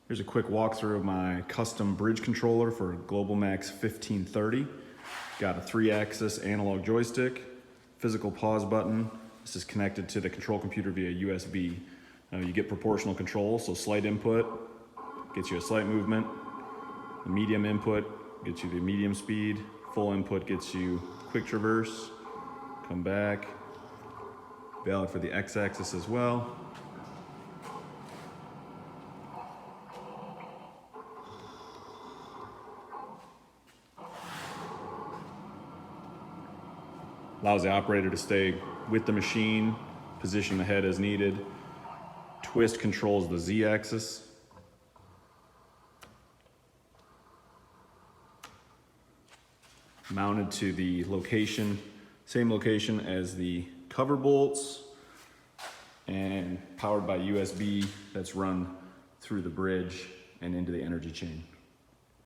Here's a quick walkthrough of my custom bridge controller for GlobalMax 1530. Got a 3-axis analog joystick, physical pause button. This is connected to the control computer via USB. Now you get proportional control, so slight input gets you a slight movement. The medium input gets you the medium speed. Full input gets you quick traverse. Come back. Valid for the x-axis as well. Allows the operator to stay with the machine, position the head as needed. Twist controls the z-axis. Mounted to the location, same location as the cover bolts, and powered by USB that's run through the bridge and into the energy chain.